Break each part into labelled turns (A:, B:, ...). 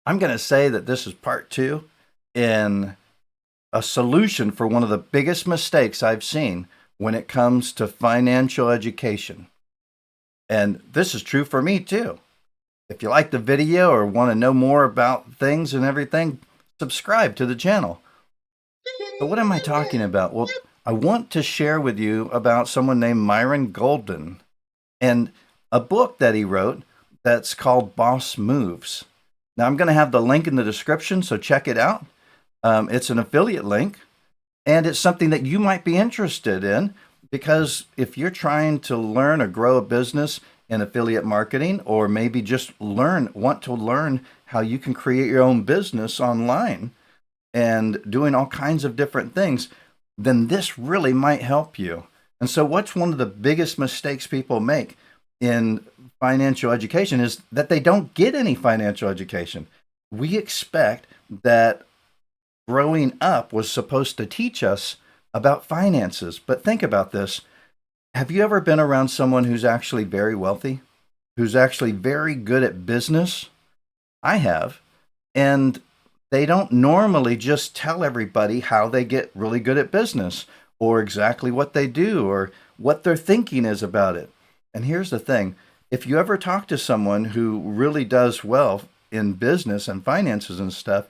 A: I'm going to say that this is part two in a solution for one of the biggest mistakes I've seen when it comes to financial education. And this is true for me too. If you like the video or want to know more about things and everything, subscribe to the channel. So, what am I talking about? Well, I want to share with you about someone named Myron Golden and a book that he wrote that's called Boss Moves. Now, I'm going to have the link in the description, so check it out. It's an affiliate link, and it's something that you might be interested in because if you're trying to learn or grow a business in affiliate marketing, or maybe just want to learn how you can create your own business online and doing all kinds of different things, then this really might help you. And so, what's one of the biggest mistakes people make in financial education is that they don't get any financial education. We expect that growing up was supposed to teach us about finances. But think about this. Have you ever been around someone who's actually very wealthy, who's actually very good at business? I have. And they don't normally just tell everybody how they get really good at business or exactly what they do or what their thinking is about it. And here's the thing. If you ever talk to someone who really does well in business and finances and stuff,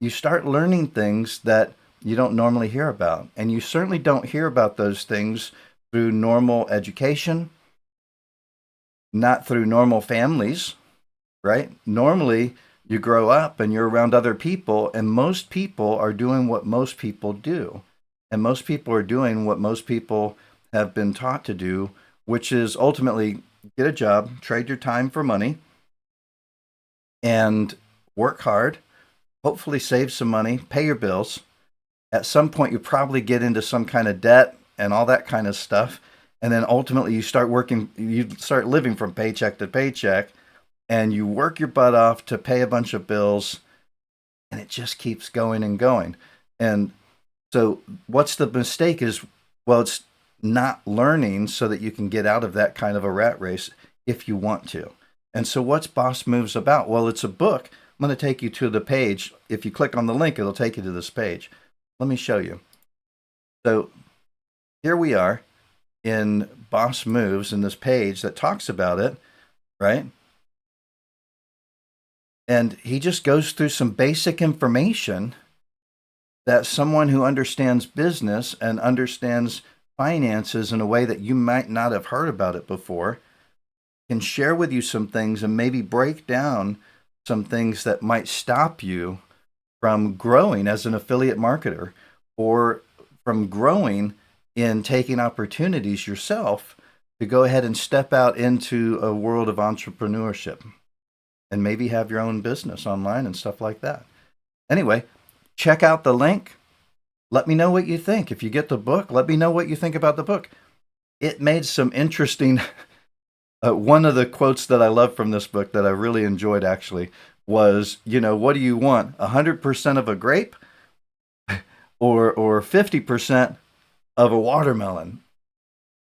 A: you start learning things that you don't normally hear about. And you certainly don't hear about those things through normal education, not through normal families, right? Normally, you grow up and you're around other people, and most people are doing what most people do. And most people are doing what most people have been taught to do, which is ultimately get a job, trade your time for money, and work hard, hopefully save some money, pay your bills. At some point, you probably get into some kind of debt and all that kind of stuff. And then ultimately, you start living from paycheck to paycheck, and you work your butt off to pay a bunch of bills, and it just keeps going and going. And so, what's the mistake is, well, it's not learning so that you can get out of that kind of a rat race if you want to. And so, what's Boss Moves about? Well, it's a book. I'm going to take you to the page. If you click on the link, it'll take you to this page. Let me show you. So, here we are in Boss Moves in this page that talks about it, right? And he just goes through some basic information that someone who understands business and understands finances in a way that you might not have heard about it before can share with you some things and maybe break down some things that might stop you from growing as an affiliate marketer or from growing in taking opportunities yourself to go ahead and step out into a world of entrepreneurship and maybe have your own business online and stuff like that. Anyway, check out the link. Let me know what you think. If you get the book, let me know what you think about the book. It made some interesting, one of the quotes that I love from this book that I really enjoyed actually was, what do you want? 100% of a grape or 50% of a watermelon?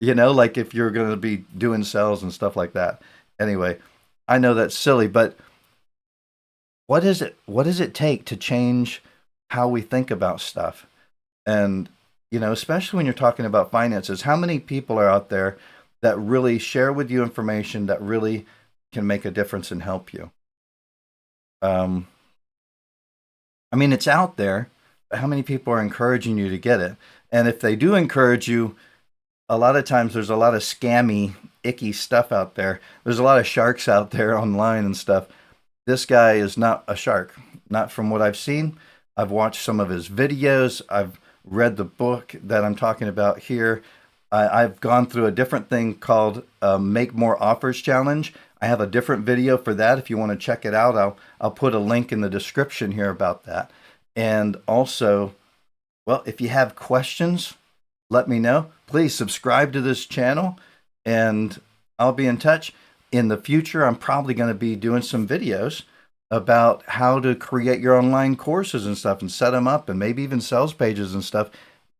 A: Like if you're going to be doing sales and stuff like that. Anyway, I know that's silly, but what does it take to change how we think about stuff? And, especially when you're talking about finances, how many people are out there that really share with you information that really can make a difference and help you? It's out there, but how many people are encouraging you to get it? And if they do encourage you, a lot of times there's a lot of scammy, icky stuff out there. There's a lot of sharks out there online and stuff. This guy is not a shark, not from what I've seen. I've watched some of his videos. I've read the book that I'm talking about here. I've gone through a different thing called Make More Offers Challenge. I have a different video for that. If you want to check it out, I'll put a link in the description here about that. And also, well, if you have questions, let me know. Please subscribe to this channel, and I'll be in touch. In the future, I'm probably going to be doing some videos about how to create your online courses and stuff and set them up and maybe even sales pages and stuff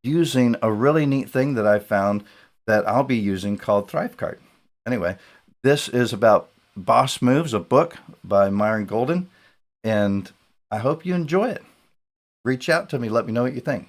A: using a really neat thing that I found that I'll be using called ThriveCart. Anyway, this is about Boss Moves, a book by Myron Golden. And I hope you enjoy it. Reach out to me. Let me know what you think.